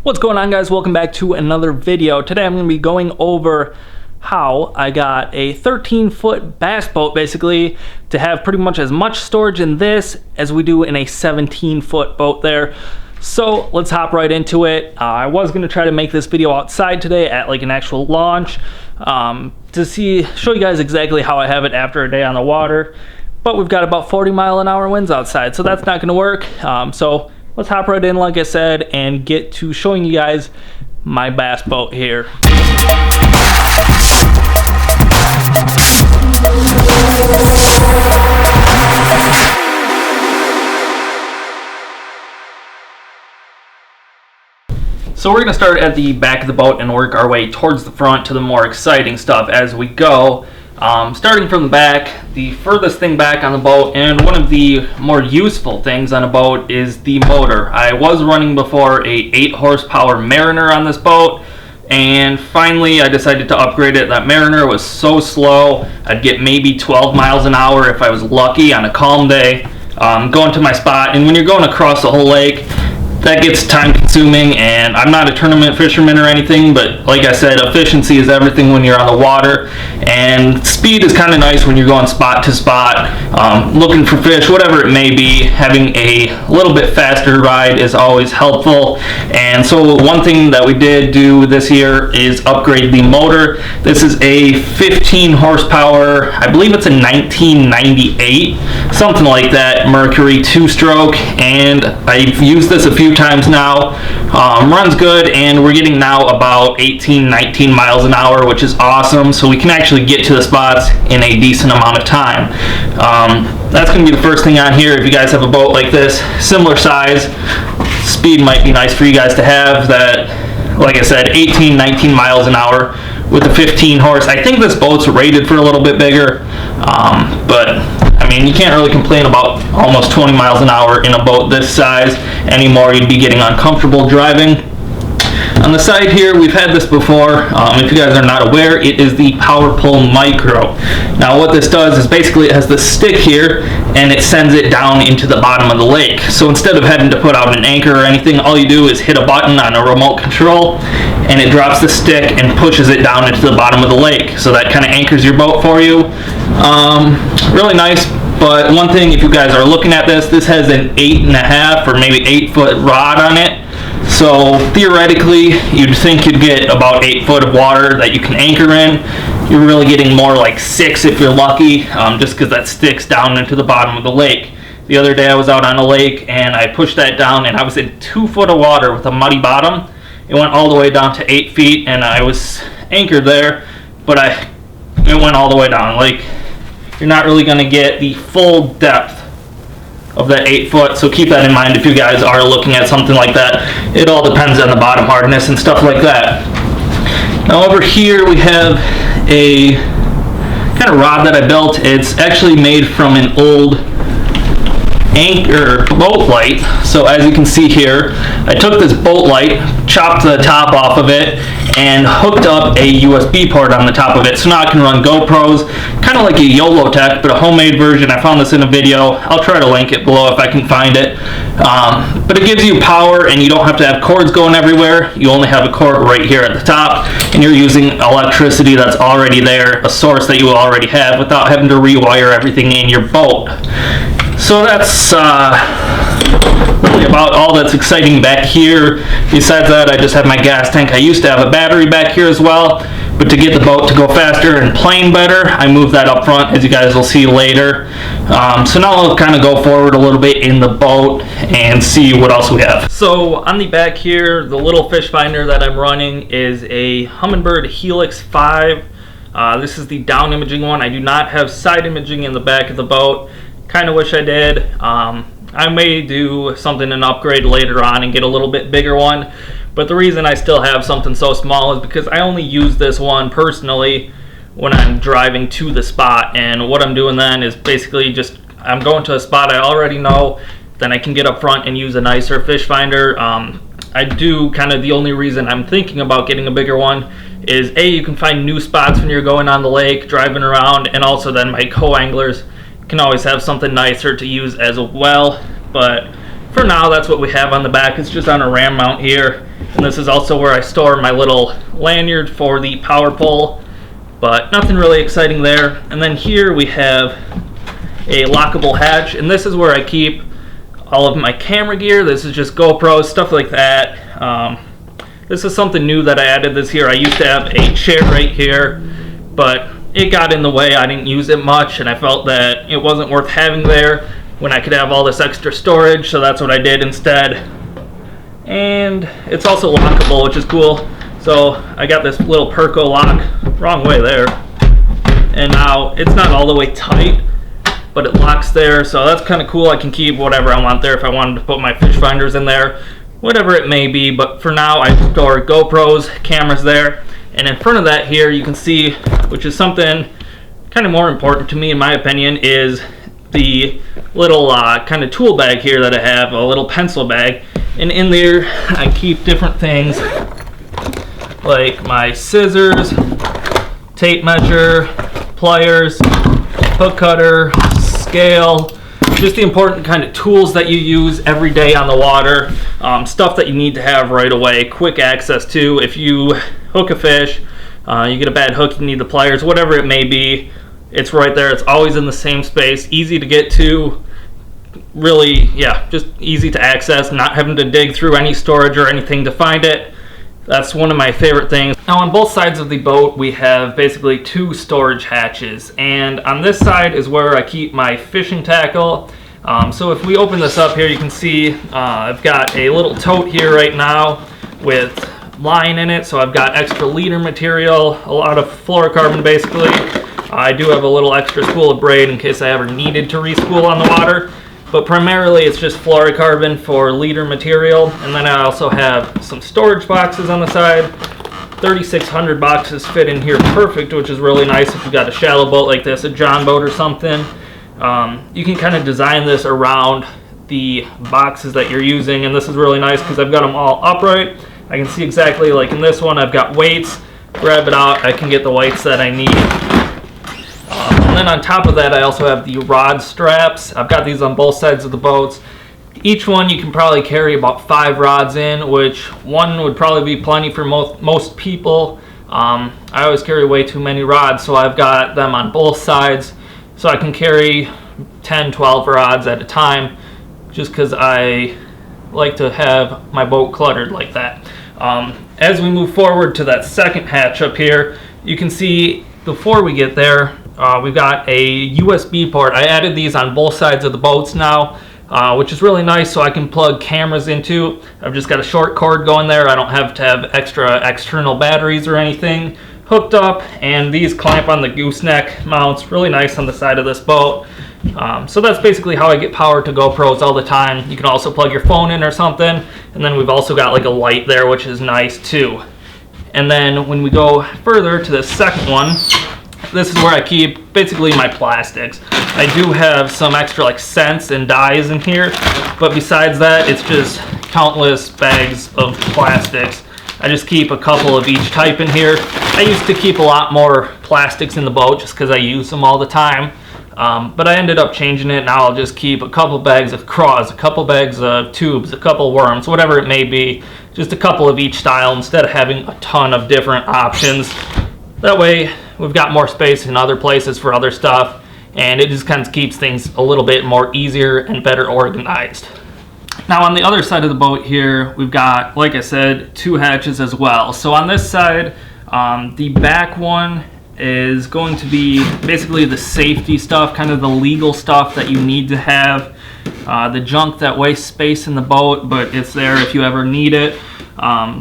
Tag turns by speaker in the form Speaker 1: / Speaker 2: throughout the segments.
Speaker 1: What's going on, guys? Welcome back to another video. Today I'm going to be going over how I got a 13-foot bass boat, basically, to have pretty much as much storage in this as we do in a 17-foot boat there. So let's hop right into it. I was going to try to make this video outside today at like an actual launch to show you guys exactly how I have it after a day on the water, but we've got about 40-mile-an-hour winds outside, so that's not going to work. So let's hop right in, like I said, and get to showing you guys my bass boat here. So we're going to start at the back of the boat and work our way towards the front to the more exciting stuff as we go. Starting from the back, the furthest thing back on the boat, and one of the more useful things on a boat, is the motor. I was running before a 8 horsepower Mariner on this boat, and finally I decided to upgrade it. That Mariner was so slow, I'd get maybe 12 miles an hour if I was lucky on a calm day, going to my spot. And when you're going across the whole lake, that gets time consuming, and I'm not a tournament fisherman or anything, but like I said, efficiency is everything when you're on the water, and speed is kind of nice when you're going spot to spot, looking for fish, whatever it may be. Having a little bit faster ride is always helpful. And so one thing that we did do this year is upgrade the motor. This is a 15 horsepower, I believe it's a 1998, something like that, Mercury 2-stroke, and I've used this a few times now. Runs good, and we're getting now about 18-19 miles an hour, which is awesome, so we can actually get to the spots in a decent amount of time. That's going to be the first thing on here. If you guys have a boat like this, similar size, speed might be nice for you guys to have. That, like I said, 18-19 miles an hour with a 15 horse. I think this boat's rated for a little bit bigger, but I mean, you can't really complain about almost 20 miles an hour in a boat this size anymore. You'd be getting uncomfortable driving. On the side here, we've had this before. If you guys are not aware, it is the Power Pull Micro. Now what this does is basically it has the stick here, and it sends it down into the bottom of the lake. So instead of having to put out an anchor or anything, all you do is hit a button on a remote control, and it drops the stick and pushes it down into the bottom of the lake. So that kind of anchors your boat for you. Really nice. But one thing, if you guys are looking at this, this has an 8.5 or maybe 8-foot rod on it. So theoretically, you'd think you'd get about 8 foot of water that you can anchor in. You're really getting more like 6 if you're lucky, just because that sticks down into the bottom of the lake. The other day I was out on a lake and I pushed that down, and I was in 2 foot of water with a muddy bottom. It went all the way down to 8 feet, and I was anchored there, but it went all the way down. Like, you're not really going to get the full depth of that 8 foot, so keep that in mind if you guys are looking at something like that. It all depends on the bottom hardness and stuff like that. Now over here we have a kind of rod that I built. It's actually made from an old anchor boat light. So as you can see here, I took this boat light, chopped the top off of it, and hooked up a USB port on the top of it. So now I can run GoPros, kind of like a YOLO Tech, but a homemade version. I found this in a video. I'll try to link it below if I can find it. But it gives you power, and you don't have to have cords going everywhere. You only have a cord right here at the top, and you're using electricity that's already there, a source that you already have, without having to rewire everything in your boat. So that's really about all that's exciting back here. Besides that, I just have my gas tank. I used to have a battery back here as well, but to get the boat to go faster and plane better, I moved that up front, as you guys will see later. So now we'll kind of go forward a little bit in the boat and see what else we have. So on the back here, the little fish finder that I'm running is a Humminbird Helix 5. This is the down imaging one. I do not have side imaging in the back of the boat. Kind of wish I did. I may do something, an upgrade later on and get a little bit bigger one, but the reason I still have something so small is because I only use this one personally when I'm driving to the spot. And what I'm doing then is basically just, I'm going to a spot I already know, then I can get up front and use a nicer fish finder. I do kind of, the only reason I'm thinking about getting a bigger one is A, you can find new spots when you're going on the lake, driving around, and also then my co-anglers can always have something nicer to use as well. But for now, that's what we have on the back. It's just on a ram mount here. And this is also where I store my little lanyard for the power pole, but nothing really exciting there. And then here we have a lockable hatch, and this is where I keep all of my camera gear. This is just GoPro, stuff like that. This is something new that I added this year. I used to have a chair right here, but it got in the way. I didn't use it much, and I felt that it wasn't worth having there when I could have all this extra storage, so that's what I did instead. And it's also lockable, which is cool. So I got this little Perco lock, wrong way there, and now it's not all the way tight, but it locks there, so that's kind of cool. I can keep whatever I want there. If I wanted to put my fish finders in there, whatever it may be, but for now I store GoPros, cameras there. And in front of that here, you can see, which is something kind of more important to me in my opinion, is the little kind of tool bag here that I have, a little pencil bag. And in there I keep different things like my scissors, tape measure, pliers, hook cutter, scale, just the important kind of tools that you use every day on the water, stuff that you need to have right away, quick access to. If you hook a fish, you get a bad hook, you need the pliers, whatever it may be, it's right there. It's always in the same space, easy to get to, really, yeah, just easy to access, not having to dig through any storage or anything to find it. That's one of my favorite things. Now on both sides of the boat we have basically 2 storage hatches, and on this side is where I keep my fishing tackle. So if we open this up here, you can see I've got a little tote here right now with line in it, so I've got extra leader material, a lot of fluorocarbon basically. I do have a little extra spool of braid in case I ever needed to re-spool on the water, but primarily it's just fluorocarbon for leader material. And then I also have some storage boxes on the side. 3,600 boxes fit in here perfect, which is really nice if you've got a shallow boat like this, a John boat or something. You can kind of design this around the boxes that you're using, and this is really nice because I've got them all upright. I can see exactly, like in this one, I've got weights. Grab it out, I can get the weights that I need. And then on top of that, I also have the rod straps. I've got these on both sides of the boats. Each one you can probably carry about 5 rods in, which one would probably be plenty for most people. I always carry way too many rods, so I've got them on both sides, so I can carry 10, 12 rods at a time, just because I like to have my boat cluttered like that. As we move forward to that second hatch up here, you can see before we get there, we've got a USB port. I added these on both sides of the boats now, which is really nice, so I can plug cameras into. I've just got a short cord going there. I don't have to have extra external batteries or anything hooked up, and these clamp on the gooseneck mounts really nice on the side of this boat. So that's basically how I get power to GoPros all the time. You can also plug your phone in or something, and then we've also got like a light there, which is nice too. And then when we go further to the second one, this is where I keep basically my plastics. I do have some extra like scents and dyes in here, but besides that, it's just countless bags of plastics. I just keep a couple of each type in here. I used to keep a lot more plastics in the boat just because I use them all the time, but I ended up changing it. Now I'll just keep a couple bags of craws, a couple bags of tubes, a couple worms, whatever it may be, just a couple of each style instead of having a ton of different options. That way we've got more space in other places for other stuff, and it just kind of keeps things a little bit more easier and better organized. Now on the other side of the boat here, we've got, like I said, 2 hatches as well. So on this side, the back one is going to be basically the safety stuff, kind of the legal stuff that you need to have, the junk that wastes space in the boat, but it's there if you ever need it.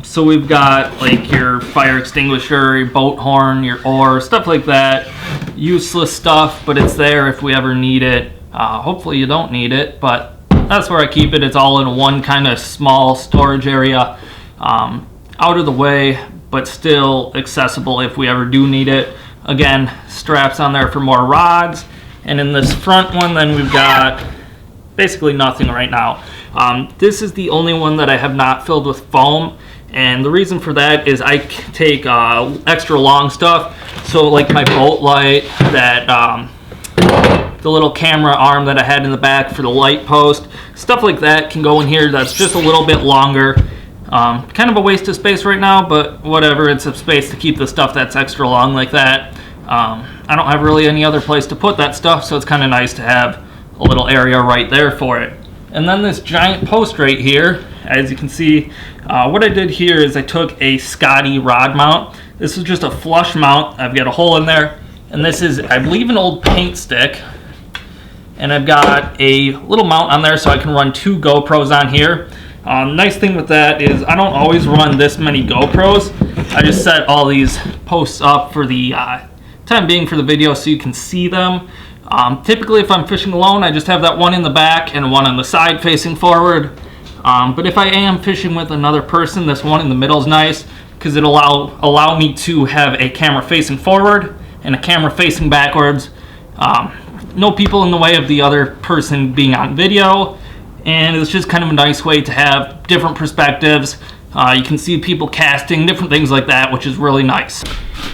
Speaker 1: So we've got like your fire extinguisher, your boat horn, your oar, stuff like that. Useless stuff, but it's there if we ever need it. Hopefully you don't need it, but that's where I keep it. It's all in one kind of small storage area, out of the way, but still accessible if we ever do need it. Again, straps on there for more rods. And in this front one, then we've got basically nothing right now. This is the only one that I have not filled with foam, and the reason for that is I take extra long stuff. So like my boat light, that the little camera arm that I had in the back for the light post. Stuff like that can go in here that's just a little bit longer. Kind of a waste of space right now, but whatever, it's a space to keep the stuff that's extra long like that. I don't have really any other place to put that stuff, so it's kind of nice to have a little area right there for it. And then this giant post right here, as you can see, what I did here is I took a Scotty rod mount. This is just a flush mount. I've got a hole in there, and this is, I believe, an old paint stick. And I've got a little mount on there so I can run 2 GoPros on here. Nice thing with that is I don't always run this many GoPros. I just set all these posts up for the time being for the video so you can see them. Typically if I'm fishing alone, I just have that one in the back and one on the side facing forward. But if I am fishing with another person, this one in the middle is nice because it'll allow me to have a camera facing forward and a camera facing backwards. No people in the way of the other person being on video, and it's just kind of a nice way to have different perspectives. You can see people casting, different things like that, which is really nice.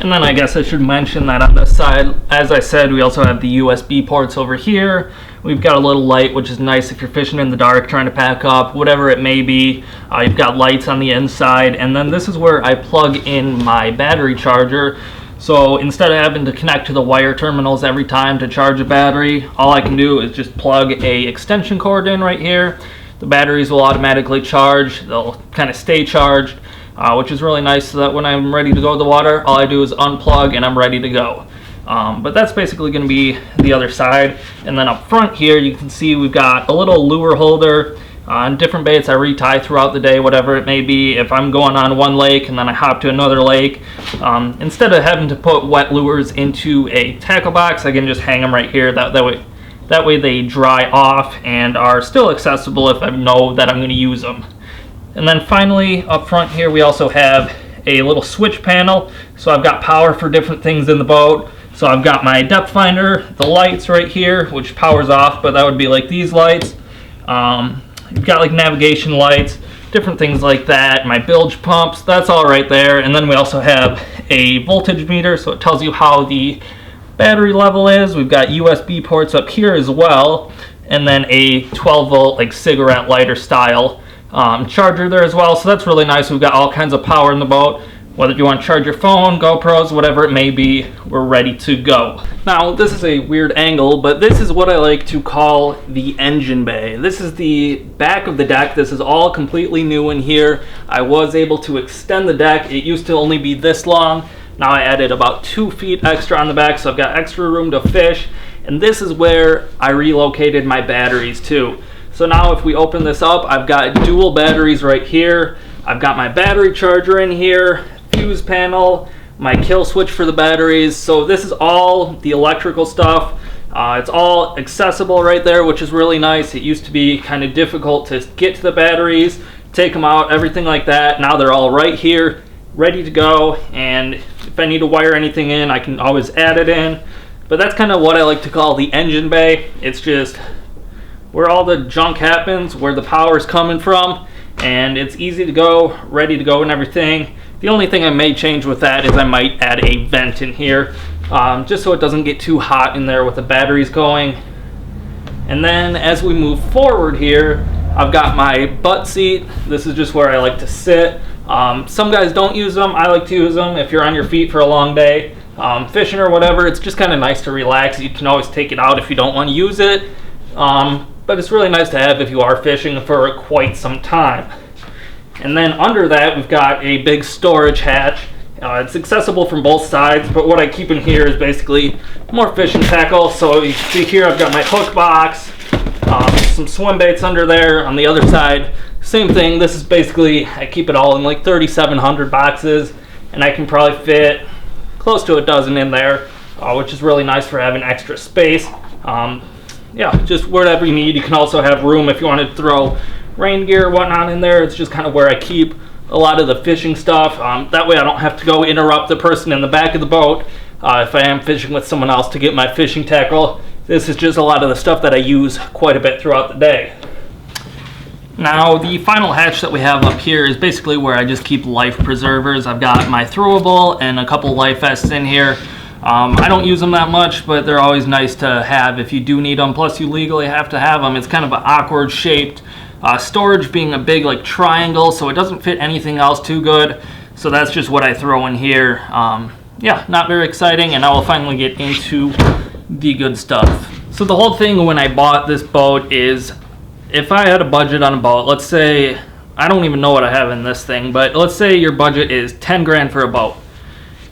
Speaker 1: And then I guess I should mention that on this side, as I said, we also have the USB ports over here. We've got a little light, which is nice if you're fishing in the dark, trying to pack up, whatever it may be. You've got lights on the inside, and then this is where I plug in my battery charger. So instead of having to connect to the wire terminals every time to charge a battery, all I can do is just plug a extension cord in right here. The batteries will automatically charge. They'll kind of stay charged, which is really nice so that when I'm ready to go to the water, all I do is unplug and I'm ready to go. But that's basically going to be the other side. And then up front here, you can see we've got a little lure holder. On different baits I retie throughout the day, whatever it may be. If I'm going on one lake and then I hop to another lake, instead of having to put wet lures into a tackle box, I can just hang them right here. That way they dry off and are still accessible if I know that I'm going to use them. And then finally up front here we also have a little switch panel. So I've got power for different things in the boat. So I've got my depth finder, the lights right here, which powers off, but that would be like these lights. You've got like navigation lights, different things like that, my bilge pumps, that's all right there. And then we also have a voltage meter, so it tells you how the battery level is. We've got USB ports up here as well, and then a 12 volt like cigarette lighter style charger there as well. So that's really nice. We've got all kinds of power in the boat. Whether you want to charge your phone, GoPros, whatever it may be, we're ready to go. Now, this is a weird angle, but this is what I like to call the engine bay. This is the back of the deck. This is all completely new in here. I was able to extend the deck. It used to only be this long. Now I added about 2 feet extra on the back, so I've got extra room to fish. And this is where I relocated my batteries to. So now if we open this up, I've got dual batteries right here. I've got my battery charger in here, fuse panel, my kill switch for the batteries. So this is all the electrical stuff. It's all accessible right there, which is really nice. It used to be kind of difficult to get to the batteries, take them out, everything like that. Now they're all right here, ready to go. And if I need to wire anything in, I can always add it in. But that's kind of what I like to call the engine bay. It's just where all the junk happens, where the power is coming from, and it's easy to go, ready to go and everything. The only thing I may change with that is I might add a vent in here, just so it doesn't get too hot in there with the batteries going. And then as we move forward here, I've got my butt seat. This is just where I like to sit. Some guys don't use them. I like to use them if you're on your feet for a long day, fishing or whatever. It's just kind of nice to relax. You can always take it out if you don't want to use it. But it's really nice to have if you are fishing for quite some time. And then under that, we've got a big storage hatch. It's accessible from both sides, but what I keep in here is basically more fishing tackle. So you can see here I've got my hook box, some swim baits under there. On the other side, same thing. This is basically, I keep it all in like 3,700 boxes, and I can probably fit close to a dozen in there, which is really nice for having extra space. Yeah, just whatever you need. You can also have room if you want to throw rain gear or whatnot in there. It's just kind of where I keep a lot of the fishing stuff. That way I don't have to go interrupt the person in the back of the boat if I am fishing with someone else to get my fishing tackle. This is just a lot of the stuff that I use quite a bit throughout the day. Now the final hatch that we have up here is basically where I just keep life preservers. I've got my throwable and a couple life vests in here. I don't use them that much, but they're always nice to have if you do need them. Plus, you legally have to have them. It's kind of an awkward shaped storage, being a big like triangle, so it doesn't fit anything else too good. So that's just what I throw in here. Yeah, not very exciting, and I will finally get into the good stuff. So the whole thing when I bought this boat is, if I had a budget on a boat, let's say, I don't even know what I have in this thing, but let's say your budget is 10 grand for a boat.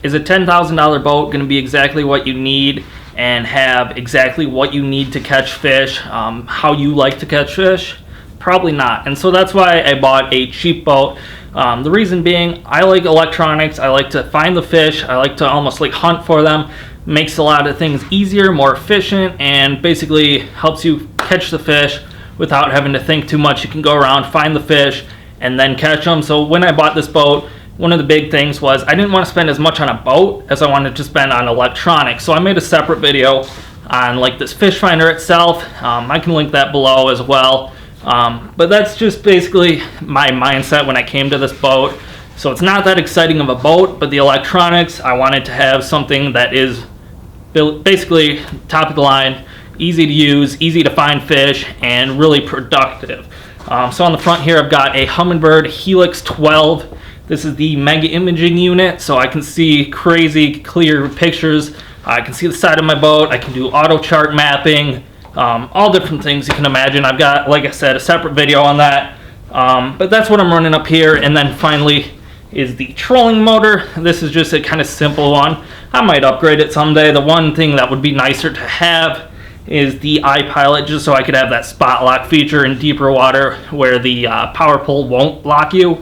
Speaker 1: Is a $10,000 boat going to be exactly what you need and have exactly what you need to catch fish, how you like to catch fish? Probably not. And so that's why I bought a cheap boat. The reason being, I like electronics, I like to find the fish, I like to almost like hunt for them. Makes a lot of things easier, more efficient, and basically helps you catch the fish without having to think too much. You can go around, find the fish, and then catch them. So when I bought this boat, one of the big things was I didn't want to spend as much on a boat as I wanted to spend on electronics. So I made a separate video on like this fish finder itself. I can link that below as well. But that's just basically my mindset when I came to this boat. So it's not that exciting of a boat, but the electronics, I wanted to have something that is basically top of the line, easy to use, easy to find fish, and really productive. So on the front here, I've got a Humminbird Helix 12. This is the mega imaging unit, so I can see crazy clear pictures. I can see the side of my boat. I can do auto chart mapping, all different things you can imagine. I've got, like I said, a separate video on that. But that's what I'm running up here. And then finally is the trolling motor. This is just a kind of simple one. I might upgrade it someday. The one thing that would be nicer to have is the iPilot, just so I could have that spot lock feature in deeper water where the power pole won't lock you.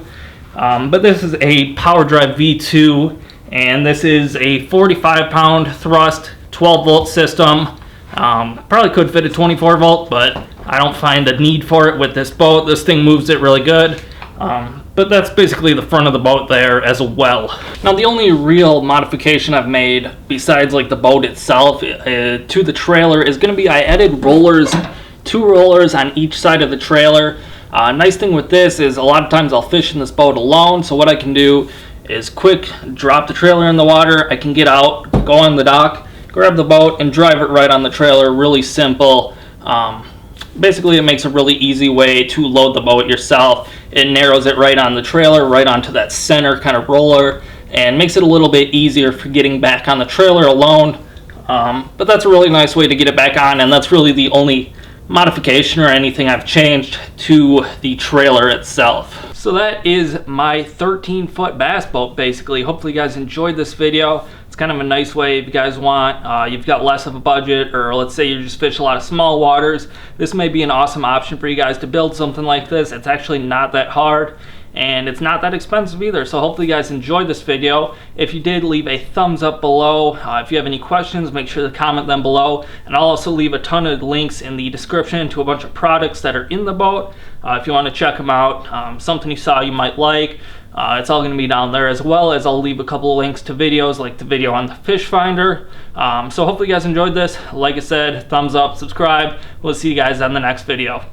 Speaker 1: But this is a Powerdrive V2, and this is a 45-pound thrust, 12-volt system. Probably could fit a 24-volt, but I don't find a need for it with this boat. This thing moves it really good. But that's basically the front of the boat there as well. Now the only real modification I've made besides like the boat itself to the trailer is going to be I added rollers, 2 rollers on each side of the trailer. Nice thing with this is a lot of times I'll fish in this boat alone, so what I can do is quick drop the trailer in the water. I can get out, go on the dock, grab the boat, and drive it right on the trailer. Really simple. Basically, it makes a really easy way to load the boat yourself. It narrows it right on the trailer, right onto that center kind of roller, and makes it a little bit easier for getting back on the trailer alone. But that's a really nice way to get it back on, and that's really the only modification or anything I've changed to the trailer itself. So that is my 13-foot bass boat, basically. Hopefully you guys enjoyed this video. It's kind of a nice way if you guys want, you've got less of a budget, or let's say you just fish a lot of small waters. This may be an awesome option for you guys to build something like this. It's actually not that hard, and it's not that expensive either. So hopefully you guys enjoyed this video. If you did, leave a thumbs up below. If you have any questions, make sure to comment them below, and I'll also leave a ton of links in the description to a bunch of products that are in the boat. If you want to check them out, something you saw you might like, it's all going to be down there, as well as I'll leave a couple of links to videos like the video on the fish finder. So hopefully you guys enjoyed this. Like I said, thumbs up, subscribe. We'll see you guys on the next video.